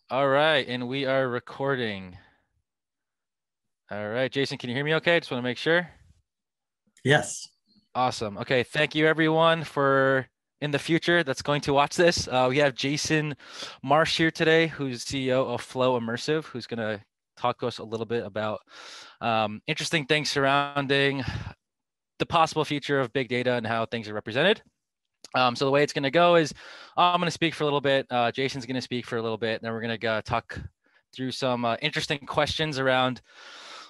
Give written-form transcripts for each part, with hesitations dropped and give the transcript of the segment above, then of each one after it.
All right, and we are recording. All right, Jason, can you hear me okay? Just want to make sure. Yes. Awesome. Okay, thank you everyone for in the future that's going to watch this. We have Jason Marsh here today, who's CEO of Flow Immersive, who's going to talk to us a little bit about interesting things surrounding the possible future of big data and how things are represented. So the way it's going to go is I'm going to speak for a little bit. Jason's going to speak for a little bit, and then we're going to talk through some interesting questions around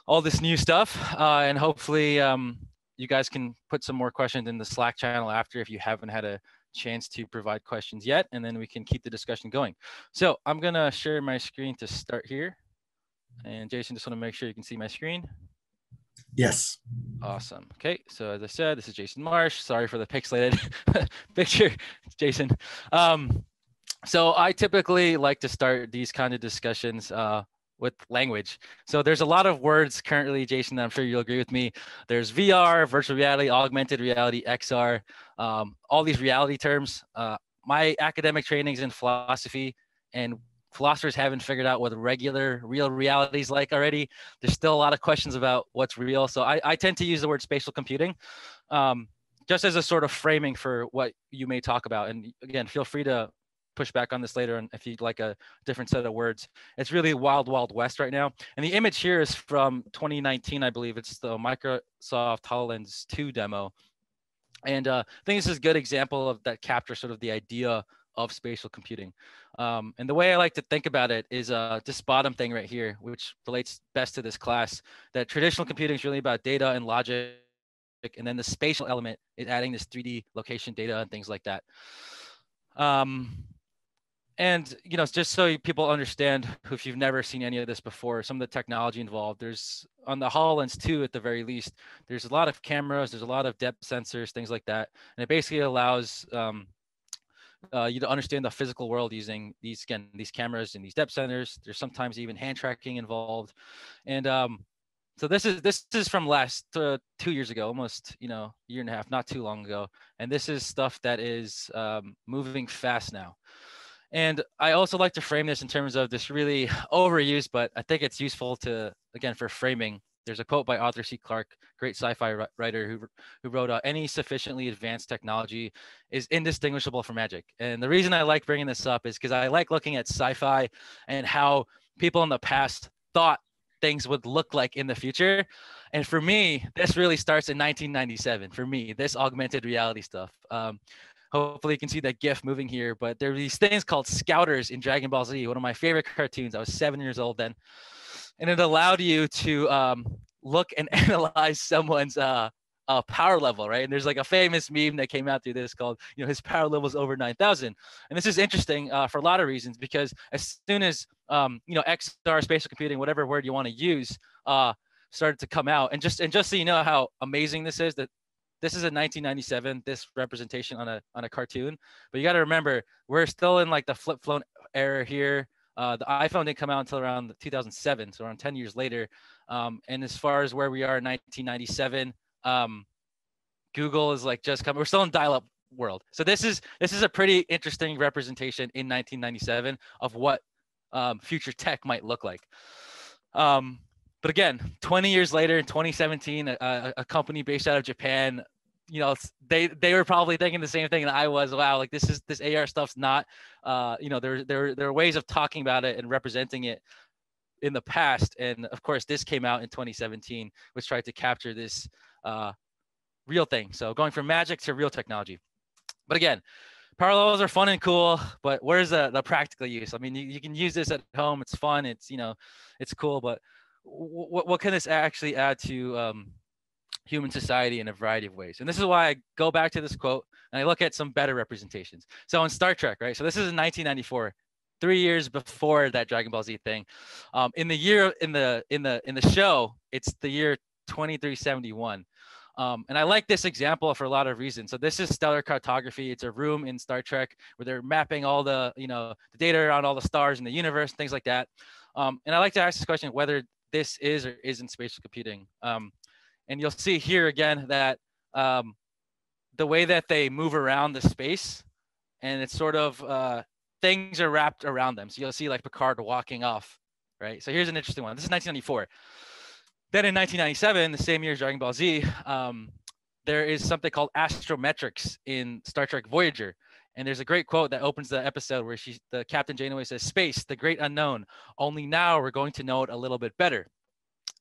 all this new stuff. And hopefully you guys can put some more questions in the Slack channel after if you haven't had a chance to provide questions yet, and then we can keep the discussion going. So I'm going to share my screen to start here. And Jason, just want to make sure you can see my screen. Yes. Awesome. Okay, so as I said, this is Jason Marsh. Sorry for the pixelated picture, Jason. So I typically like to start these kind of discussions with language. So there's a lot of words currently, Jason, that I'm sure you'll agree with me. There's VR, virtual reality, augmented reality, XR, all these reality terms. My academic training is in philosophy, and philosophers haven't figured out what regular, real reality is like already. There's still a lot of questions about what's real. So I tend to use the word spatial computing just as a sort of framing for what you may talk about. And again, feel free to push back on this later and if you'd like a different set of words. It's really wild, wild west right now. And the image here is from 2019, I believe. It's the Microsoft HoloLens 2 demo. And I think this is a good example of that captures sort of the idea of spatial computing. And the way I like to think about it is this bottom thing right here, which relates best to this class, that traditional computing is really about data and logic, and then the spatial element is adding this 3D location data and things like that. And just so people understand, if you've never seen any of this before, some of the technology involved, there's on the HoloLens 2 at the very least, there's a lot of cameras, there's a lot of depth sensors, things like that, and it basically allows you to understand the physical world using these cameras and these depth sensors. There's sometimes even hand tracking involved, and so this is from last 2 years ago, almost year and a half, not too long ago, and this is stuff that is moving fast now. And I also like to frame this in terms of this really overused, but I think it's useful to, again, for framing. There's a quote by Arthur C. Clarke, great sci-fi writer, who wrote, any sufficiently advanced technology is indistinguishable from magic. And the reason I like bringing this up is because I like looking at sci-fi and how people in the past thought things would look like in the future. And for me, this really starts in 1997. For me, this augmented reality stuff. Hopefully you can see that GIF moving here, but there are these things called scouters in Dragon Ball Z, one of my favorite cartoons. I was 7 years old then. And it allowed you to look and analyze someone's power level, right? And there's like a famous meme that came out through this called, his power level is over 9,000. And this is interesting for a lot of reasons, because as soon as, XR, spatial computing, whatever word you want to use, started to come out. And just so you know how amazing this is, that this is a 1997, this representation on a cartoon, but you got to remember, we're still in like the flip phone era here. The iPhone didn't come out until around 2007, so around 10 years later. And as far as where we are in 1997, Google is like just coming. We're still in dial-up world. So this is a pretty interesting representation in 1997 of what future tech might look like. But again, 20 years later, in 2017, a company based out of Japan, they were probably thinking the same thing that I was. Wow, like this AR stuff's not, there are ways of talking about it and representing it in the past. And of course, this came out in 2017, which tried to capture this real thing. So going from magic to real technology. But again, parallels are fun and cool, but where's the practical use? I mean, you can use this at home. It's fun. It's, it's cool, but what can this actually add to human society in a variety of ways? And this is why I go back to this quote and I look at some better representations. So in Star Trek, right? So this is in 1994, 3 years before that Dragon Ball Z thing. In the show, it's the year 2371. And I like this example for a lot of reasons. So this is stellar cartography. It's a room in Star Trek where they're mapping all the, the data around all the stars in the universe, things like that. And I like to ask this question, whether this is or isn't spatial computing. And you'll see here again that the way that they move around the space, and it's sort of things are wrapped around them. So you'll see like Picard walking off, right? So here's an interesting one. This is 1994. Then in 1997, the same year as Dragon Ball Z, there is something called astrometrics in Star Trek Voyager. And there's a great quote that opens the episode where the Captain Janeway says, "Space, the great unknown. Only now we're going to know it a little bit better."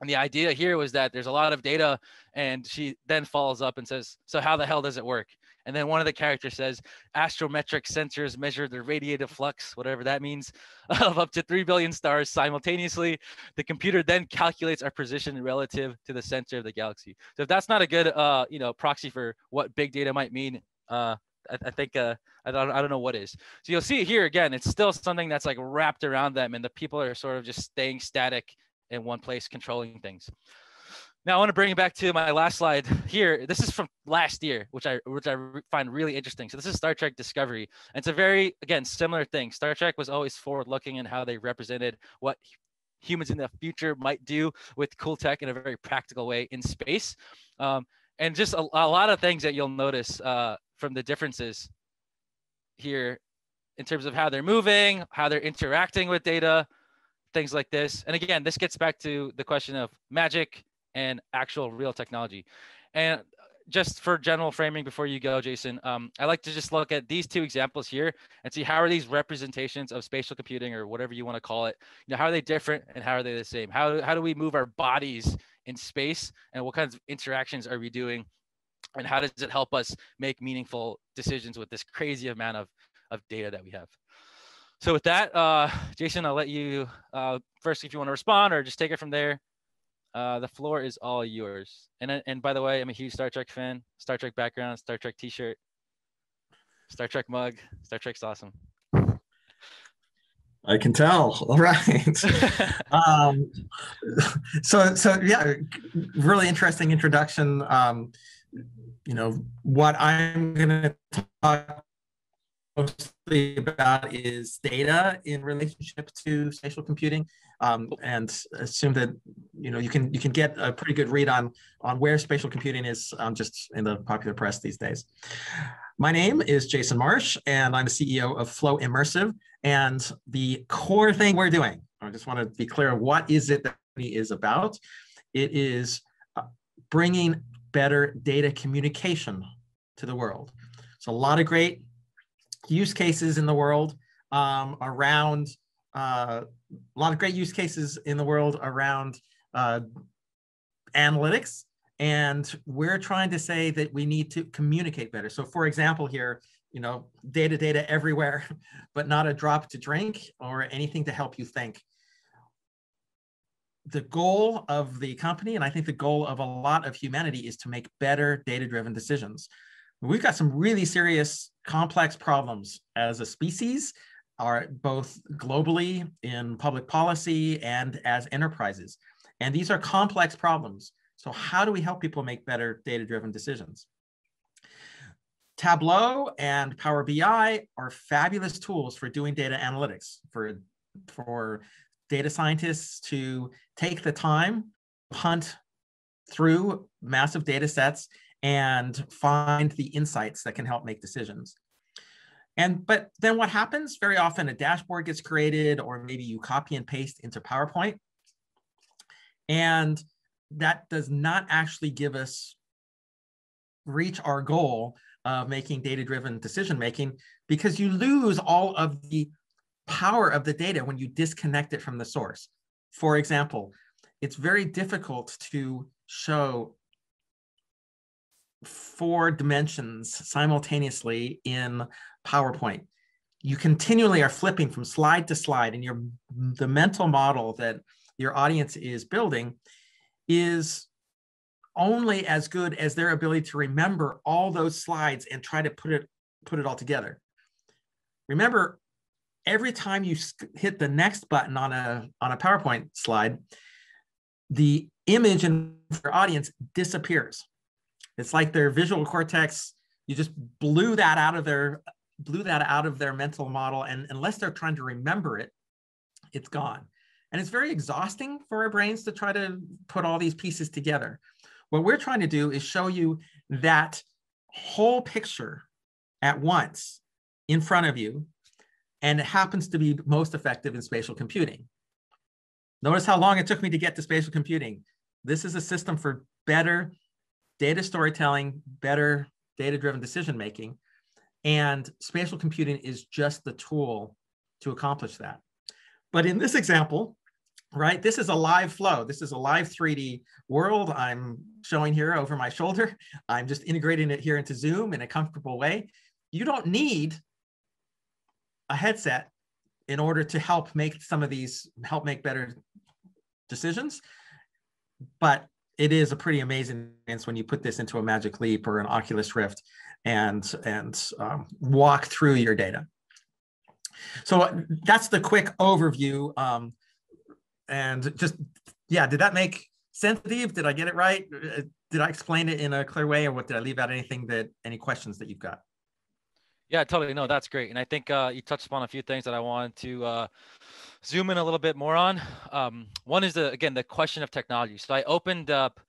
And the idea here was that there's a lot of data, and she then follows up and says, "So how the hell does it work?" And then one of the characters says, "Astrometric sensors measure the radiative flux," whatever that means, "of up to 3 billion stars simultaneously. The computer then calculates our position relative to the center of the galaxy." So if that's not a good, proxy for what big data might mean, I think I don't know what is. So you'll see here again, it's still something that's like wrapped around them, and the people are sort of just staying static in one place, controlling things. Now I want to bring it back to my last slide here. This is from last year, which I find really interesting. So this is Star Trek Discovery. And it's a very, again, similar thing. Star Trek was always forward looking in how they represented what humans in the future might do with cool tech in a very practical way in space. And just a lot of things that you'll notice from the differences here in terms of how they're moving, how they're interacting with data, things like this. And again, this gets back to the question of magic and actual real technology. And just for general framing before you go, Jason, I like to just look at these two examples here and see how are these representations of spatial computing, or whatever you want to call it, how are they different and how are they the same? How do we move our bodies in space, and what kinds of interactions are we doing? And how does it help us make meaningful decisions with this crazy amount of data that we have? So with that, Jason, I'll let you first, if you want to respond, or just take it from there. The floor is all yours. And by the way, I'm a huge Star Trek fan. Star Trek background, Star Trek t-shirt, Star Trek mug. Star Trek's awesome. I can tell. All right. So yeah, really interesting introduction. What I'm going to talk mostly about is data in relationship to spatial computing, and assume that you can get a pretty good read on where spatial computing is just in the popular press these days. My name is Jason Marsh, and I'm the CEO of Flow Immersive. And the core thing we're doing, I just want to be clear, what is it that it is about? It is bringing better data communication to the world. So a lot of great use cases in the world around analytics, and we're trying to say that we need to communicate better. So for example here, data everywhere, but not a drop to drink or anything to help you think. The goal of the company, and I think the goal of a lot of humanity, is to make better data-driven decisions. We've got some really serious, complex problems as a species, are both globally in public policy and as enterprises. And these are complex problems. So how do we help people make better data-driven decisions? Tableau and Power BI are fabulous tools for doing data analytics, for data scientists to take the time, hunt through massive data sets, and find the insights that can help make decisions. But then what happens? Very often a dashboard gets created, or maybe you copy and paste into PowerPoint. And that does not actually reach our goal of making data-driven decision-making, because you lose all of the power of the data when you disconnect it from the source. For example, it's very difficult to show 4 dimensions simultaneously in PowerPoint. You continually are flipping from slide to slide, and the mental model that your audience is building is only as good as their ability to remember all those slides and try to put it all together. Remember, every time you hit the next button on a PowerPoint slide, the image in your audience disappears. It's like their visual cortex, you just blew that out of their mental model, and unless they're trying to remember it, it's gone. And it's very exhausting for our brains to try to put all these pieces together. What we're trying to do is show you that whole picture at once in front of you, and it happens to be most effective in spatial computing. Notice how long it took me to get to spatial computing. This is a system for better data storytelling, better data-driven decision-making, and spatial computing is just the tool to accomplish that. But in this example, right, this is a live flow. This is a live 3D world I'm showing here over my shoulder. I'm just integrating it here into Zoom in a comfortable way. You don't need a headset in order to help make some of these, help make better decisions. But it is a pretty amazing experience when you put this into a Magic Leap or an Oculus Rift and walk through your data. So that's the quick overview. And just, yeah, did that make sense, Adeeb? Did I get it right? Did I explain it in a clear way, or what, did I leave out anything any questions that you've got? Yeah, totally. No, that's great. And I think you touched upon a few things that I wanted to zoom in a little bit more on. One is again, the question of technology. So I opened up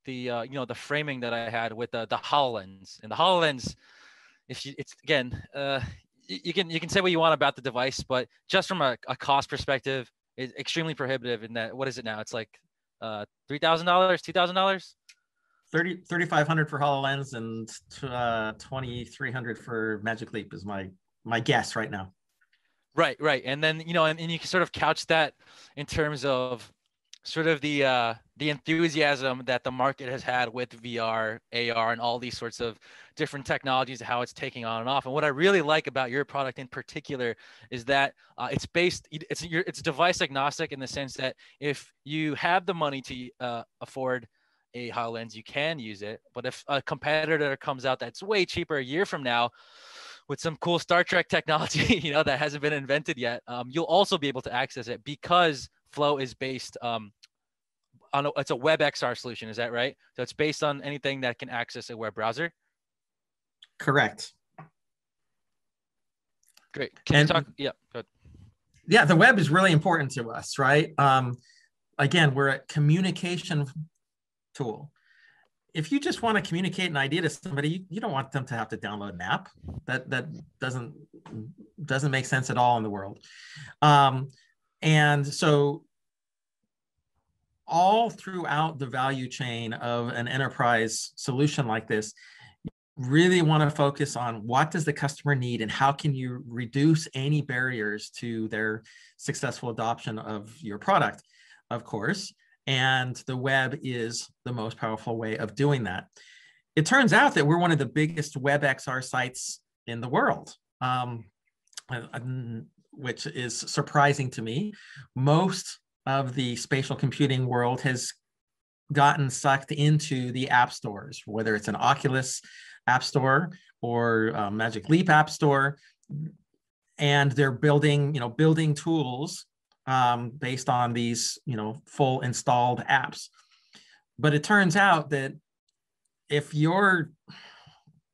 the, the framing that I had with the HoloLens. And the HoloLens, it's again, you can say what you want about the device, but just from a cost perspective, it's extremely prohibitive in that, what is it now? It's like $3,000, $2,000? $3,500 for HoloLens and $2,300 for Magic Leap is my guess right now. Right. And then, and you can sort of couch that in terms of sort of the enthusiasm that the market has had with VR, AR, and all these sorts of different technologies, how it's taking on and off. And what I really like about your product in particular is that it's device agnostic, in the sense that if you have the money to afford a HoloLens, you can use it. But if a competitor comes out that's way cheaper a year from now with some cool Star Trek technology, that hasn't been invented yet, you'll also be able to access it, because Flow is based it's a web XR solution. Is that right? So it's based on anything that can access a web browser. Correct. Great. Can you talk? Yeah. Go ahead. Yeah, the web is really important to us, right? Again, we're a communication tool. If you just want to communicate an idea to somebody, you don't want them to have to download an app. That doesn't make sense at all in the world. And so all throughout the value chain of an enterprise solution like this, you really want to focus on what does the customer need and how can you reduce any barriers to their successful adoption of your product, of course. And the web is the most powerful way of doing that. It turns out that we're one of the biggest web XR sites in the world, which is surprising to me. Most of the spatial computing world has gotten sucked into the app stores, whether it's an Oculus app store or Magic Leap app store, and they're building tools based on these, full installed apps. But it turns out that if you're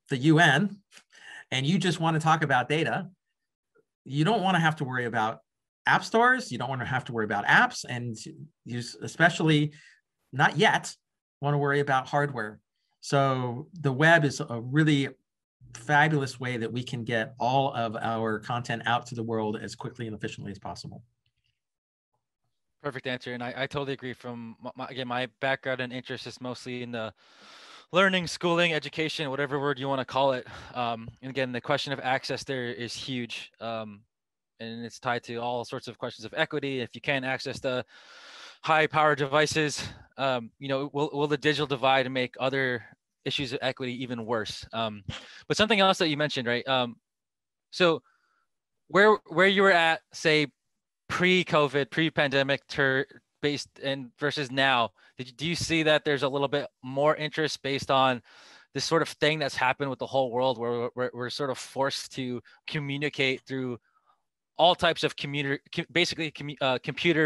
the UN and you just want to talk about data, you don't want to have to worry about app stores. You don't want to have to worry about apps, and you especially not yet want to worry about hardware. So the web is a really fabulous way that we can get all of our content out to the world as quickly and efficiently as possible. Perfect answer. And I totally agree. From my background and interest is mostly in the learning, schooling, education, whatever word you want to call it. And again, the question of access there is huge. And it's tied to all sorts of questions of equity. If you can't access the high power devices, will the digital divide make other issues of equity even worse? But something else that you mentioned, right? So where you were at, say, pre-COVID, pre-pandemic based and versus now, do you see that there's a little bit more interest based on this sort of thing that's happened with the whole world, where we're sort of forced to communicate through all types of computer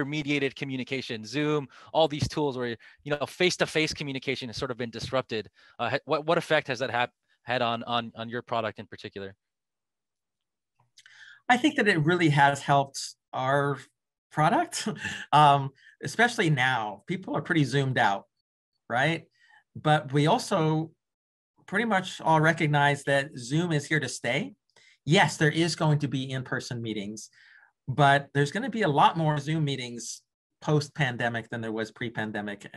mediated communication, Zoom, all these tools where, face-to-face communication has sort of been disrupted. What effect has that had on your product in particular? I think that it really has helped our product, especially now. People are pretty zoomed out, right? But we also pretty much all recognize that Zoom is here to stay. yes, there is going to be in-person meetings, but there's going to be a lot more Zoom meetings post-pandemic than there was pre-pandemic.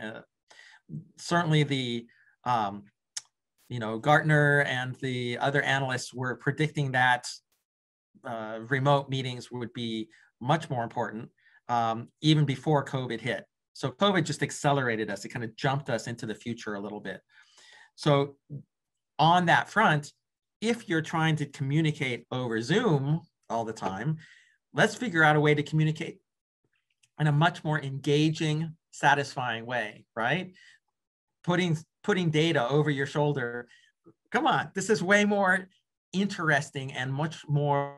Certainly the, Gartner and the other analysts were predicting that remote meetings would be much more important even before COVID hit. So COVID just accelerated us. It kind of jumped us into the future a little bit. So on that front, if you're trying to communicate over Zoom all the time, let's figure out a way to communicate in a much more engaging, satisfying way, right? Putting data over your shoulder. Come on, this is way more interesting and much more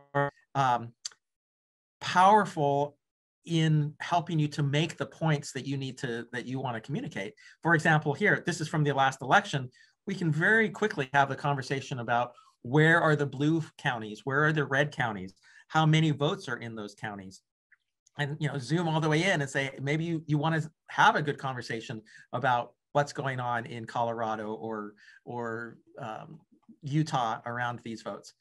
powerful in helping you to make the points that you want to communicate. For example, here, this is from the last election. We can very quickly have a conversation about where are the blue counties, where are the red counties, how many votes are in those counties, and zoom all the way in and say maybe you want to have a good conversation about what's going on in Colorado or Utah around these votes.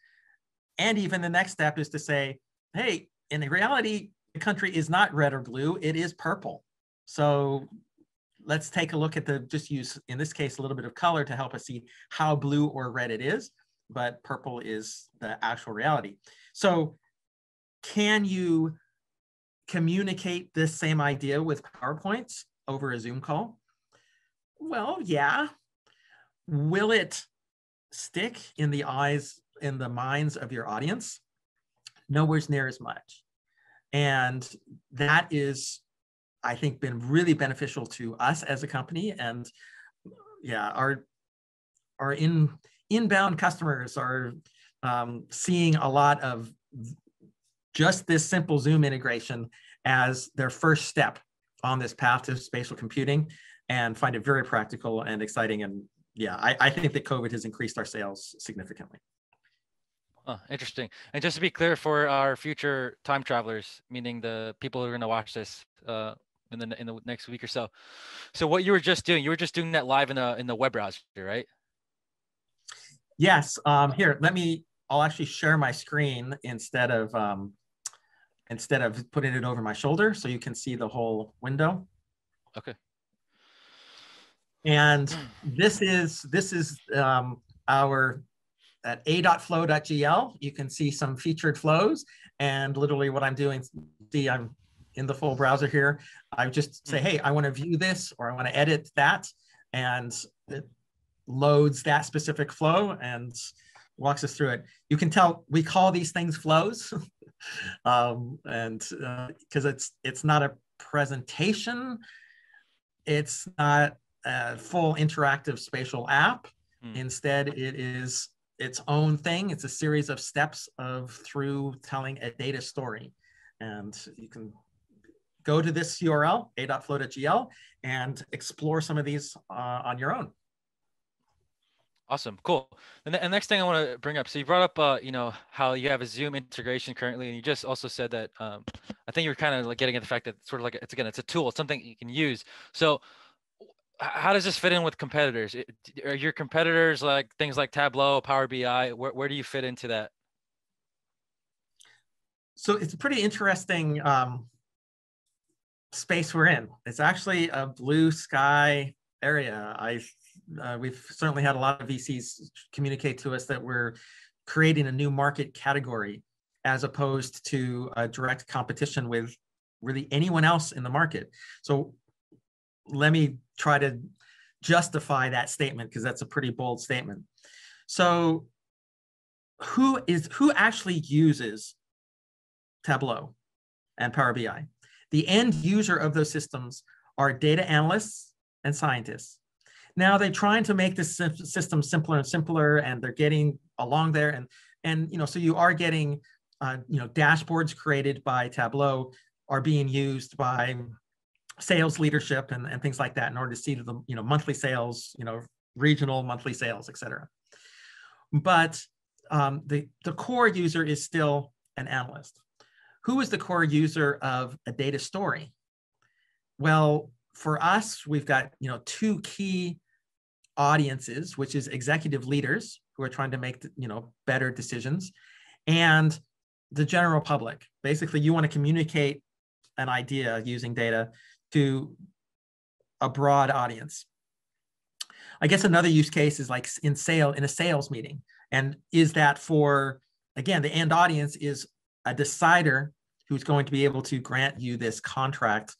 And even the next step is to say, hey, in reality, the country is not red or blue, it is purple. So let's take a look at just use, in this case, a little bit of color to help us see how blue or red it is, but purple is the actual reality. So can you communicate this same idea with PowerPoints over a Zoom call? Well, yeah. Will it stick in the eyes, in the minds of your audience? Nowhere near as much. And that is, I think, been really beneficial to us as a company. And yeah, our inbound customers are seeing a lot of just this simple Zoom integration as their first step on this path to spatial computing, and find it very practical and exciting. And yeah, I think that COVID has increased our sales significantly. Oh, interesting. And just to be clear for our future time travelers, meaning the people who are going to watch this in the next week or so. So what you were just doing that live in the web browser, right? Yes. Here, I'll actually share my screen instead of putting it over my shoulder, so you can see the whole window. Okay. And this is our at a.flow.gl. You can see some featured flows, and literally what I'm doing, see, I'm in the full browser here. I just say, hey, I want to view this, or I want to edit that, and it loads that specific flow and walks us through it. You can tell we call these things flows, and because it's not a presentation, it's not a full interactive spatial app. Instead, it is its own thing. It's a series of steps through telling a data story. And you can go to this URL, a.flow.gl, and explore some of these on your own. Awesome, cool. And the next thing I want to bring up, so you brought up, how you have a Zoom integration currently, and you just also said that I think you were kind of like getting at the fact that sort of like it's a tool, it's something you can use. So how does this fit in with competitors? Are your competitors like things like Tableau, Power BI? Where do you fit into that? So it's a pretty interesting space we're in. It's actually a blue sky area. We've certainly had a lot of VCs communicate to us that we're creating a new market category as opposed to a direct competition with really anyone else in the market. So let me try to justify that statement, because that's a pretty bold statement. So who actually uses Tableau and Power BI? The end user of those systems are data analysts and scientists. Now they're trying to make this system simpler and simpler, and they're getting along there. And so you are getting dashboards created by Tableau are being used by sales leadership and things like that in order to see the monthly sales, regional monthly sales, et cetera. But the core user is still an analyst. Who is the core user of a data story? Well, for us, we've got two key audiences, which is executive leaders who are trying to make better decisions, and the general public. Basically, you want to communicate an idea using data to a broad audience. I guess another use case is like in a sales meeting. And is that for, again, the end audience is a decider who's going to be able to grant you this contract,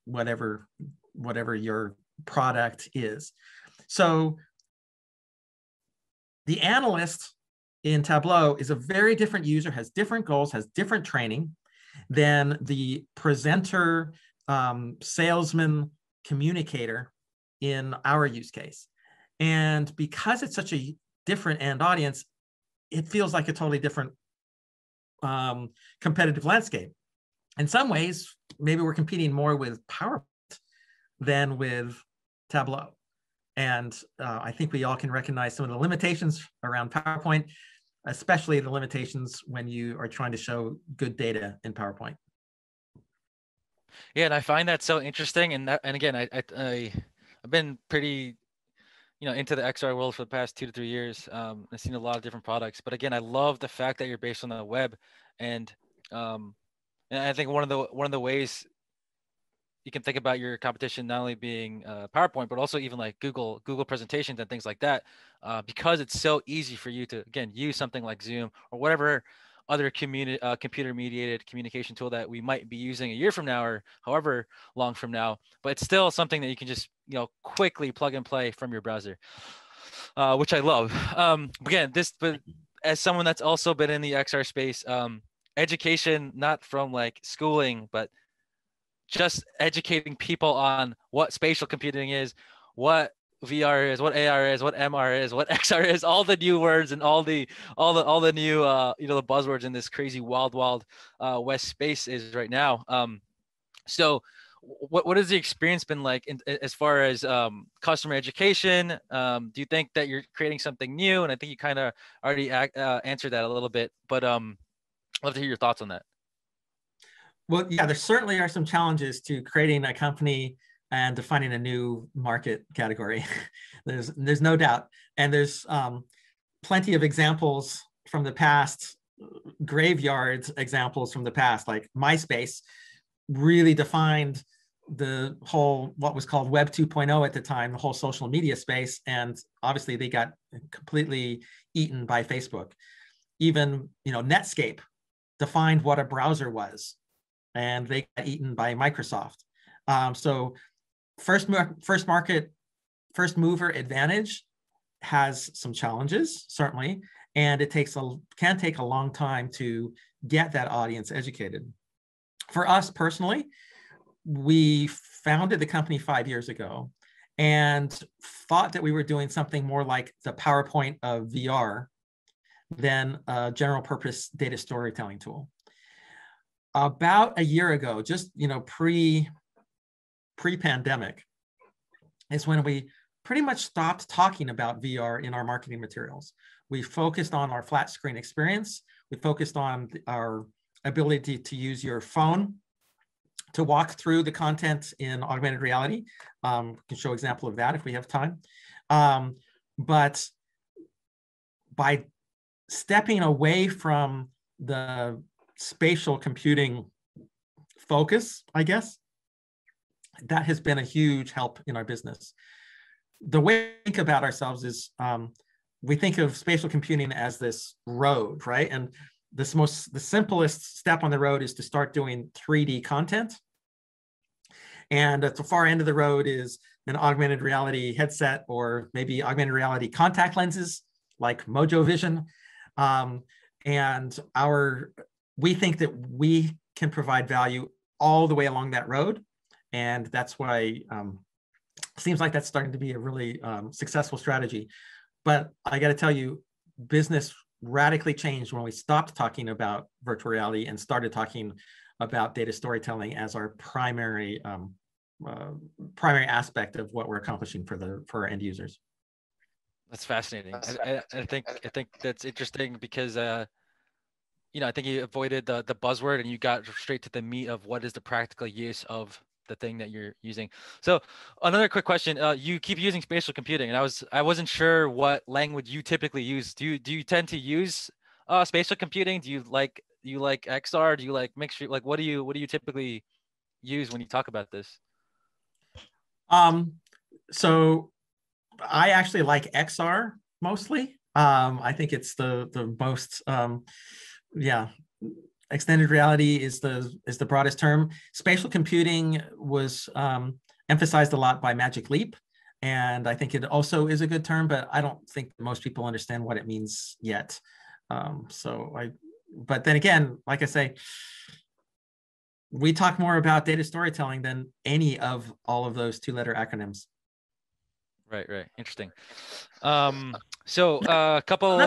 whatever your product is. So the analyst in Tableau is a very different user, has different goals, has different training than the presenter, salesman, communicator in our use case. And because it's such a different end audience, it feels like a totally different competitive landscape. In some ways, maybe we're competing more with PowerPoint than with Tableau. And I think we all can recognize some of the limitations around PowerPoint, especially the limitations when you are trying to show good data in PowerPoint. Yeah, and I find that so interesting. And again, I've been pretty, into the XR world for the past 2 to 3 years. I've seen a lot of different products, but again, I love the fact that you're based on the web, and I think one of the ways you can think about your competition not only being PowerPoint, but also even like Google presentations and things like that, because it's so easy for you to, again, use something like Zoom or whatever other computer mediated communication tool that we might be using a year from now or however long from now, but it's still something that you can just quickly plug and play from your browser, which I love. Again, but as someone that's also been in the XR space, education, not from like schooling, but just educating people on what spatial computing is, what VR is, what AR is, what MR is, what XR is, all the new words and all the new the buzzwords in this crazy wild west space is right now. So what has the experience been like as far as customer education? Do you think that you're creating something new? And I think you kind of already answered that a little bit, but I'd love to hear your thoughts on that. Well, yeah, there certainly are some challenges to creating a company and defining a new market category. there's no doubt. And there's plenty of examples from the past, graveyards examples from the past, like MySpace really defined the whole, what was called Web 2.0 at the time, the whole social media space. And obviously they got completely eaten by Facebook. Even, Netscape defined what a browser was, and they got eaten by Microsoft. So first mover advantage has some challenges, certainly, and it can take a long time to get that audience educated. For us personally, we founded the company 5 years ago and thought that we were doing something more like the PowerPoint of VR than a general purpose data storytelling tool. About a year ago, just pre-pandemic, is when we pretty much stopped talking about VR in our marketing materials. We focused on our flat screen experience. We focused on our ability to use your phone to walk through the content in augmented reality. We can show an example of that if we have time. But by stepping away from the spatial computing focus, I guess, that has been a huge help in our business. The way we think about ourselves is we think of spatial computing as this road, right? And the simplest step on the road is to start doing 3D content. And at the far end of the road is an augmented reality headset, or maybe augmented reality contact lenses like Mojo Vision. And we think that we can provide value all the way along that road. And that's why seems like that's starting to be a really successful strategy. But I got to tell you, business radically changed when we stopped talking about virtual reality and started talking about data storytelling as our primary aspect of what we're accomplishing for our end users. That's fascinating. I think that's interesting because I think you avoided the buzzword and you got straight to the meat of what is the practical use of the thing that you're using. So another quick question, you keep using spatial computing, and I wasn't sure what language you typically use. Do you tend to use Spatial computing. Do you like XR? Do you like mixed? Like, what do you typically use when you talk about this? So I actually like XR mostly. I think it's the most yeah, extended reality is the broadest term. Spatial computing was emphasized a lot by Magic Leap, and I think it also is a good term, but I don't think most people understand what it means yet. But then again, like I say, we talk more about data storytelling than any of all of those two-letter acronyms. Right. Interesting. So a couple.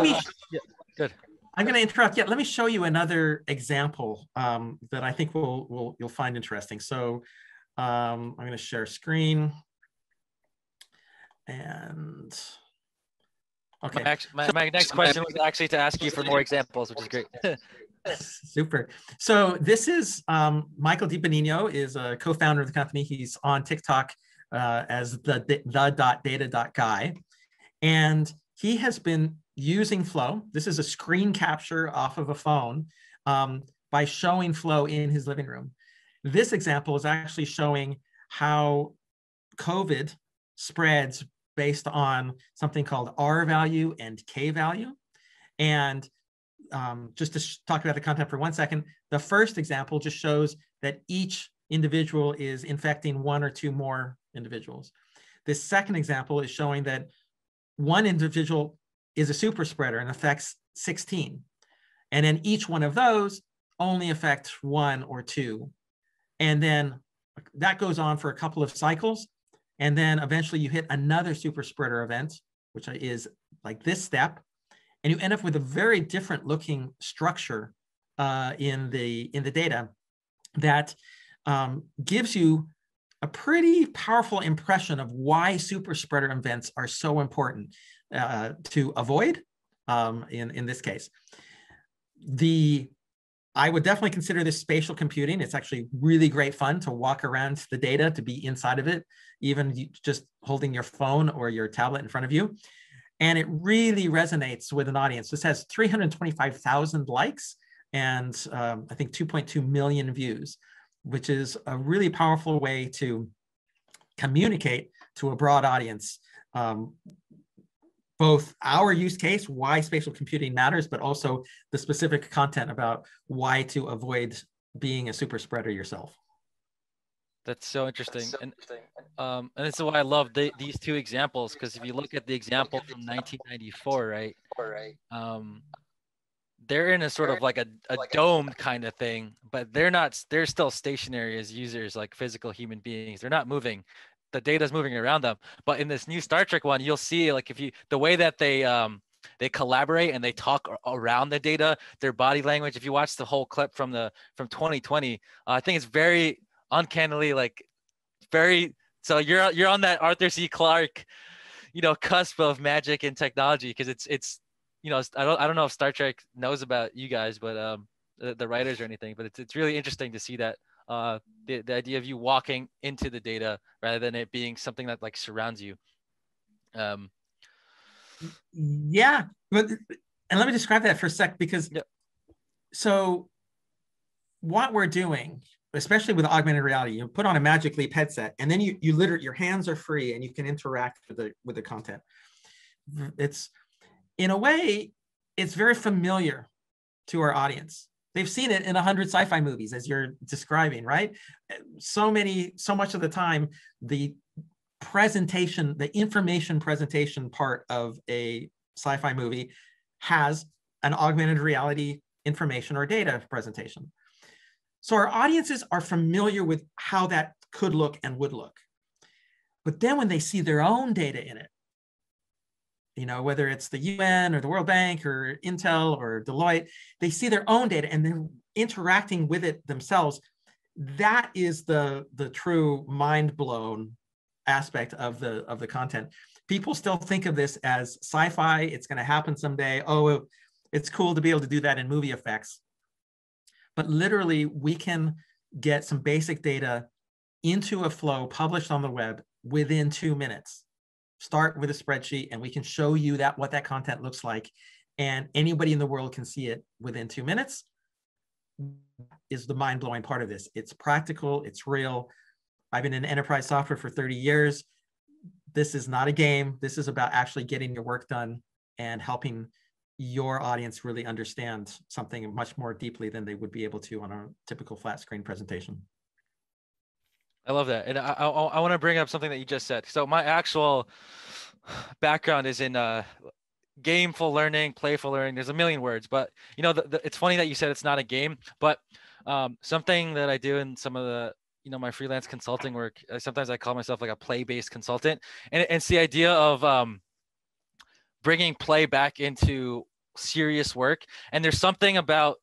Yeah, good. I'm going to interrupt. Yeah, let me show you another example that I think you'll find interesting. So I'm going to share screen, and okay. My next question was actually to ask you for more examples, which is great. Super. So this is Michael DiBenigno is a co-founder of the company. He's on TikTok as the .data.guy, and he has been using flow. This is a screen capture off of a phone by showing flow in his living room. This example is actually showing how COVID spreads based on something called R value and K value. And just to talk about the content for 1 second, the first example just shows that each individual is infecting one or two more individuals. This second example is showing that one individual is a super spreader and affects 16. And then each one of those only affects one or two. And then that goes on for a couple of cycles. And then eventually you hit another super spreader event, which is like this step. And you end up with a very different looking structure in the data that gives you a pretty powerful impression of why super spreader events are so important to avoid in this case. I would definitely consider this spatial computing. It's actually really great fun to walk around the data, to be inside of it, even just holding your phone or your tablet in front of you. And it really resonates with an audience. This has 325,000 likes and I think 2.2 million views, which is a really powerful way to communicate to a broad audience both our use case, why spatial computing matters, but also the specific content about why to avoid being a super spreader yourself. That's so interesting. And this is why I love these two examples, because if you look at the example from 1994, right? They're in a sort of like a domed kind of thing, but they're still stationary as users, like physical human beings. They're not moving. The data's moving around them. But in this new Star Trek one, you'll see like the way that they collaborate and they talk around the data, their body language. If you watch the whole clip from 2020, I think it's very uncannily so you're on that Arthur C. Clarke, cusp of magic and technology, because it's I don't know if Star Trek knows about you guys, but the writers or anything, but it's really interesting to see that the idea of you walking into the data rather than it being something that like surrounds you. Yeah, and let me describe that for a sec, because so what we're doing, especially with augmented reality, you put on a Magic Leap headset, and then you literally, your hands are free and you can interact with the content. It's, in a way, it's very familiar to our audience. They've seen it in 100 sci-fi movies, as you're describing, right? So much of the time, the presentation, the information presentation part of a sci-fi movie has an augmented reality information or data presentation. So our audiences are familiar with how that could look and would look. But then when they see their own data in it, whether it's the UN or the World Bank or Intel or Deloitte, they see their own data and they're interacting with it themselves. That is the true mind-blown aspect of the content. People still think of this as sci-fi. It's going to happen someday. Oh, it's cool to be able to do that in movie effects. But literally, we can get some basic data into a flow published on the web within 2 minutes. Start with a spreadsheet, and we can show you what that content looks like and anybody in the world can see it within 2 minutes, is the mind-blowing part of this. It's practical, it's real. I've been in enterprise software for 30 years. This is not a game. This is about actually getting your work done and helping your audience really understand something much more deeply than they would be able to on a typical flat screen presentation. I love that. And I want to bring up something that you just said. So my actual background is in gameful learning, playful learning. There's a million words, but you know, it's funny that you said it's not a game, but something that I do in some of the, you know, my freelance consulting work, sometimes I call myself like a play-based consultant. And it's the idea of bringing play back into serious work. And there's something about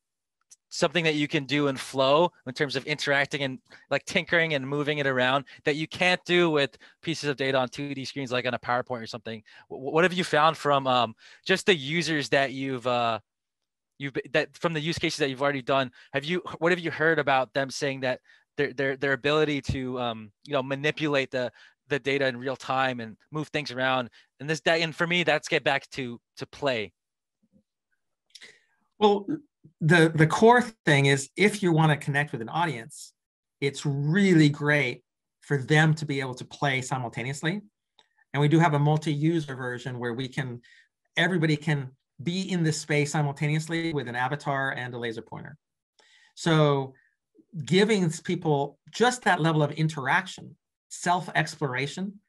something that you can do in flow in terms of interacting and like tinkering and moving it around that you can't do with pieces of data on 2D screens, like on a PowerPoint or something. What have you found from just the users that you've that from the use cases that you've already done? What have you heard about them saying that their ability to you know, manipulate the data in real time and move things around, and for me, that's get back to play. Well, the core thing is, if you want to connect with an audience, it's really great for them to be able to play simultaneously. And we do have a multi-user version where everybody can be in this space simultaneously with an avatar and a laser pointer. So giving people just that level of interaction, self-exploration,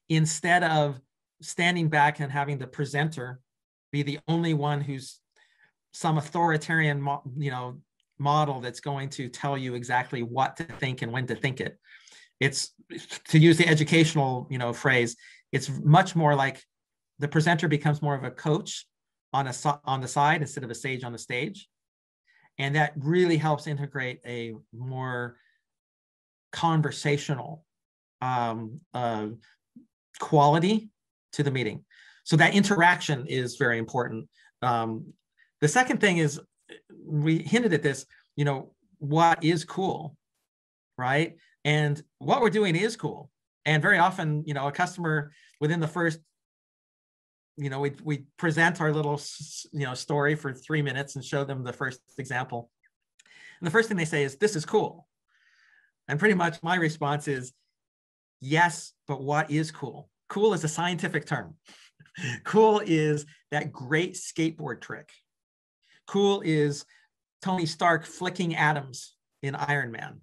instead of standing back and having the presenter be the only one who's some authoritarian, you know, model that's going to tell you exactly what to think and when to think it. It's, to use the educational, you know, phrase, it's much more like the presenter becomes more of a coach on the side instead of a sage on the stage. And that really helps integrate a more conversational quality to the meeting. So that interaction is very important. The second thing is, we hinted at this, you know, what is cool, right? And what we're doing is cool. And very often, you know, a customer within the first, you know, we present our little, you know, story for 3 minutes and show them the first example. And the first thing they say is, "This is cool." And pretty much my response is, yes, but what is cool? Cool is a scientific term. Cool is that great skateboard trick. Cool is Tony Stark flicking atoms in Iron Man.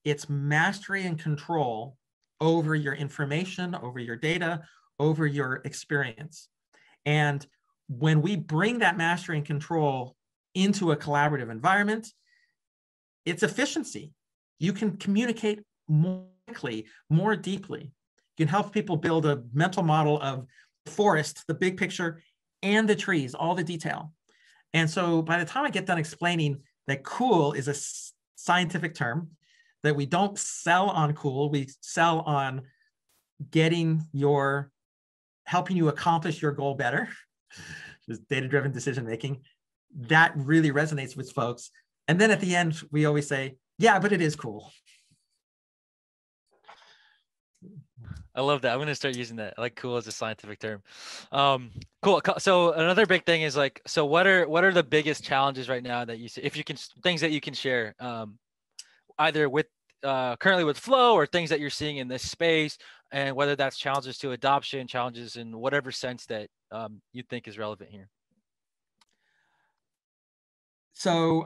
It's mastery and control over your information, over your data, over your experience. And when we bring that mastery and control into a collaborative environment, it's efficiency. You can communicate more quickly, more deeply. You can help people build a mental model of the forest, the big picture, and the trees, all the detail. And so by the time I get done explaining that cool is a scientific term, that we don't sell on cool, we sell on helping you accomplish your goal better, just data-driven decision-making, that really resonates with folks. And then at the end, we always say, yeah, but it is cool. I love that. I'm going to start using that. I like cool as a scientific term. Cool. So another big thing is like, so what are the biggest challenges right now that you see, if you can, things that you can share, either with currently with Flow or things that you're seeing in this space, and whether that's challenges to adoption, challenges in whatever sense that you think is relevant here. So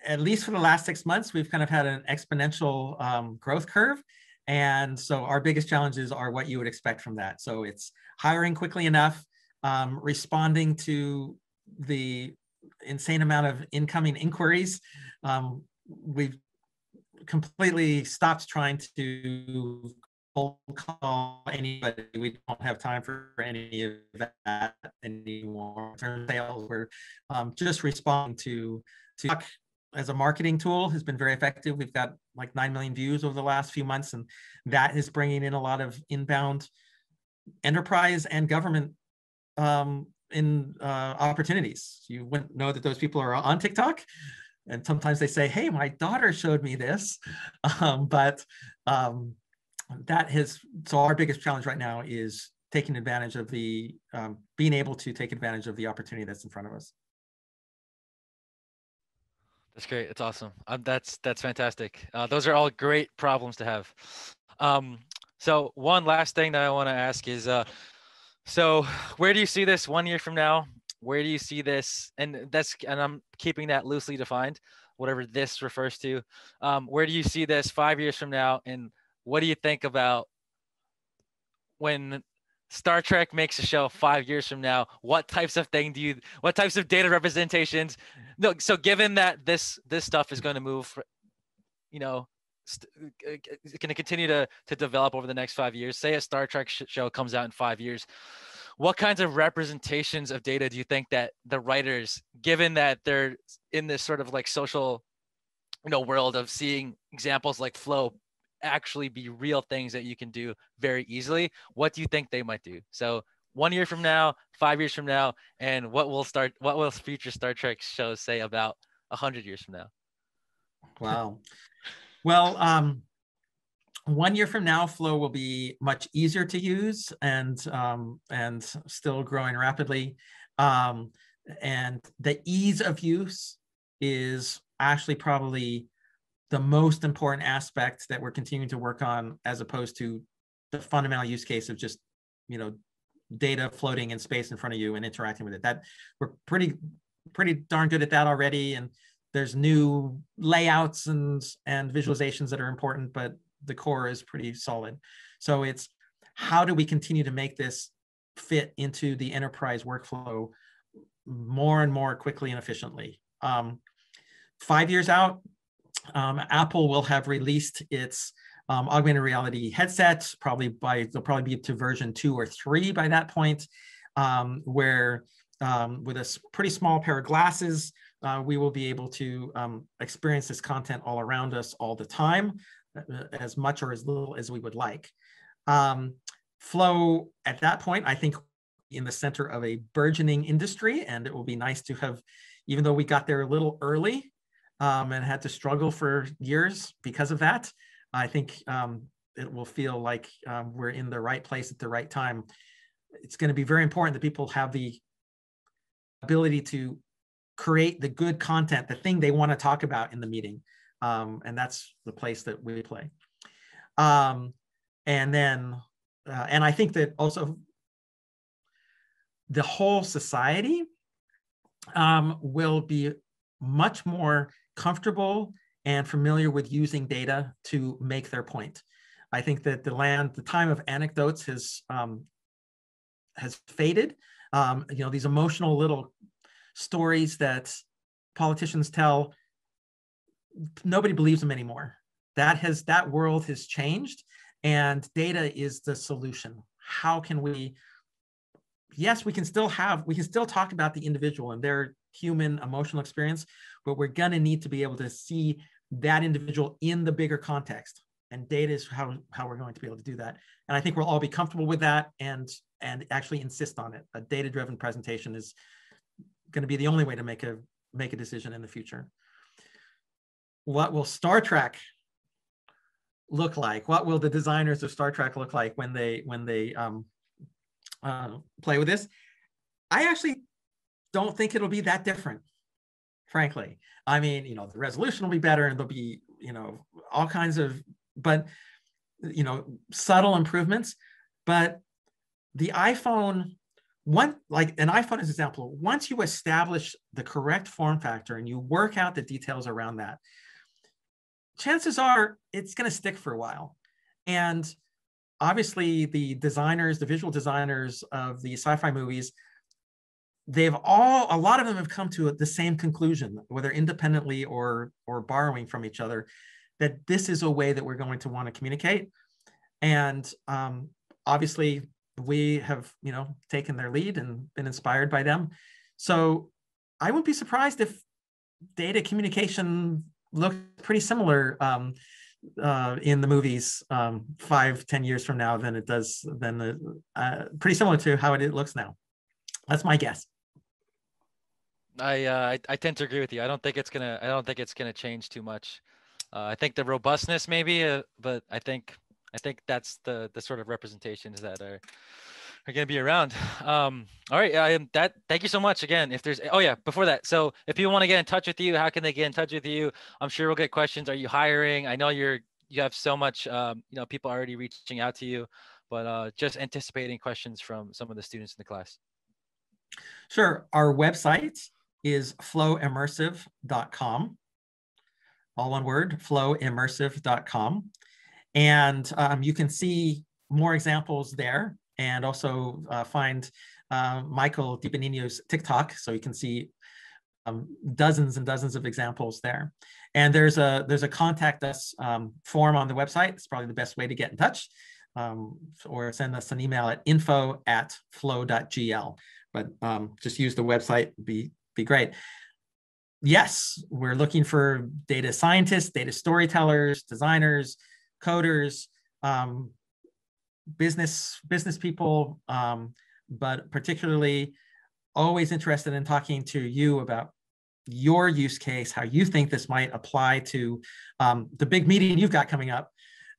at least for the last 6 months, we've kind of had an exponential growth curve. And so our biggest challenges are what you would expect from that. So it's hiring quickly enough, responding to the insane amount of incoming inquiries. We've completely stopped trying to cold call anybody. We don't have time for any of that anymore. In terms of sales, we're just responding to as a marketing tool has been very effective. We've got like 9 million views over the last few months, and that is bringing in a lot of inbound enterprise and government opportunities. You wouldn't know that those people are on TikTok, and sometimes they say, "Hey, my daughter showed me this," so our biggest challenge right now is taking advantage of the being able to take advantage of the opportunity that's in front of us. That's great. It's awesome. That's fantastic. Those are all great problems to have. So one last thing that I want to ask is, so where do you see this 1 year from now? Where do you see this? And I'm keeping that loosely defined, whatever this refers to. Where do you see this 5 years from now? And what do you think about when Star Trek makes a show 5 years from now? What types of data representations? No, so given that this stuff is going to move, it's going to continue to develop over the next 5 years. Say a Star Trek show comes out in 5 years. What kinds of representations of data do you think that the writers, given that they're in this sort of like social, world of seeing examples like flow actually be real things that you can do very easily, what do you think they might do? So 1 year from now, 5 years from now, and what will future Star Trek shows say about 100 years from now? Wow. Well, 1 year from now, flow will be much easier to use and still growing rapidly. And the ease of use is actually probably the most important aspect that we're continuing to work on, as opposed to the fundamental use case of just, data floating in space in front of you and interacting with it. That we're pretty darn good at that already. And there's new layouts and visualizations that are important, but the core is pretty solid. So it's how do we continue to make this fit into the enterprise workflow more and more quickly and efficiently. 5 years out, Apple will have released its augmented reality headsets. They'll probably be to version 2 or 3 by that point, where with a pretty small pair of glasses, we will be able to experience this content all around us all the time, as much or as little as we would like. Flow at that point, I think, in the center of a burgeoning industry, and it will be nice to have, even though we got there a little early and had to struggle for years because of that, I think it will feel like we're in the right place at the right time. It's going to be very important that people have the ability to create the good content, the thing they want to talk about in the meeting. And that's the place that we play. And I think that also the whole society will be much more comfortable and familiar with using data to make their point. I think that the time of anecdotes has faded. These emotional little stories that politicians tell, nobody believes them anymore. That world has changed, and data is the solution. How can we? Yes, we can still talk about the individual and their human emotional experience, but we're going to need to be able to see that individual in the bigger context. And data is how we're going to be able to do that. And I think we'll all be comfortable with that and actually insist on it. A data-driven presentation is going to be the only way to make a decision in the future. What will Star Trek look like? What will the designers of Star Trek look like when they play with this? I actually don't think it'll be that different, frankly. I mean, the resolution will be better, and there'll be, all kinds of, but, subtle improvements. But the iPhone, like an iPhone as an example, once you establish the correct form factor and you work out the details around that, chances are it's going to stick for a while. And obviously the visual designers of the sci-fi movies, a lot of them have come to the same conclusion, whether independently or borrowing from each other, that this is a way that we're going to want to communicate. And obviously we have, taken their lead and been inspired by them. So I wouldn't be surprised if data communication looked pretty similar in the movies 5-10 years from now than it does, pretty similar to how it looks now. That's my guess. I tend to agree with you. I don't think it's gonna change too much. I think the robustness maybe, but I think that's the sort of representations that are are going to be around. All right. Thank you so much again. If there's, oh yeah, before that. So if people want to get in touch with you, how can they get in touch with you? I'm sure we'll get questions. Are you hiring? I know you have so much, people already reaching out to you, but just anticipating questions from some of the students in the class. Sure. Our website is flowimmersive.com. All one word, flowimmersive.com. And you can see more examples there, and also find Michael DiBenigno's TikTok, so you can see dozens and dozens of examples there. And there's a contact us form on the website. It's probably the best way to get in touch, or send us an email at info@flow.gl. But just use the website, be great. Yes, we're looking for data scientists, data storytellers, designers, coders, business people, but particularly always interested in talking to you about your use case, how you think this might apply to the big meeting you've got coming up,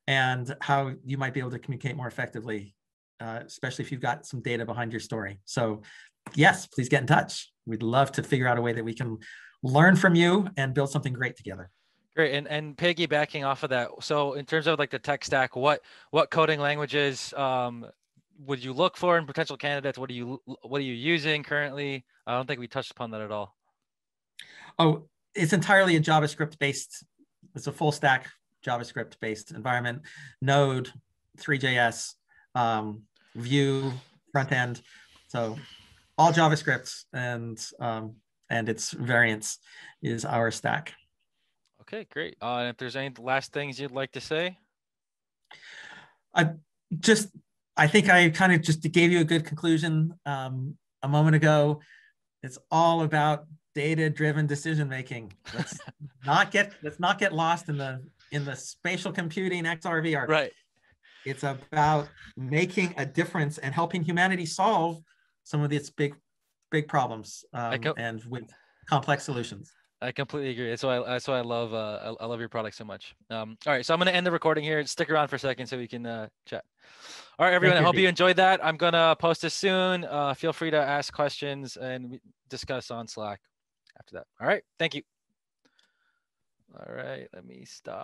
and how you might be able to communicate more effectively, especially if you've got some data behind your story. So yes, please get in touch. We'd love to figure out a way that we can learn from you and build something great together. Great. And piggybacking off of that, so in terms of like the tech stack, what coding languages would you look for in potential candidates? What are you using currently? I don't think we touched upon that at all. Oh, it's entirely a JavaScript based. It's a full stack JavaScript based environment. Node, 3JS, Vue, front end. So all JavaScript and its variants is our stack. Okay, great. And if there's any last things you'd like to say? I think I kind of just gave you a good conclusion a moment ago. It's all about data-driven decision making. Let's not get lost in the spatial computing XR VR. Right. It's about making a difference and helping humanity solve some of its big problems and with complex solutions. I completely agree. That's why I love I love your product so much. All right, so I'm gonna end the recording here. Stick around for a second so we can chat. All right, everyone. I hope you enjoyed that. I'm gonna post this soon. Feel free to ask questions and discuss on Slack after that. All right, thank you. All right, let me stop.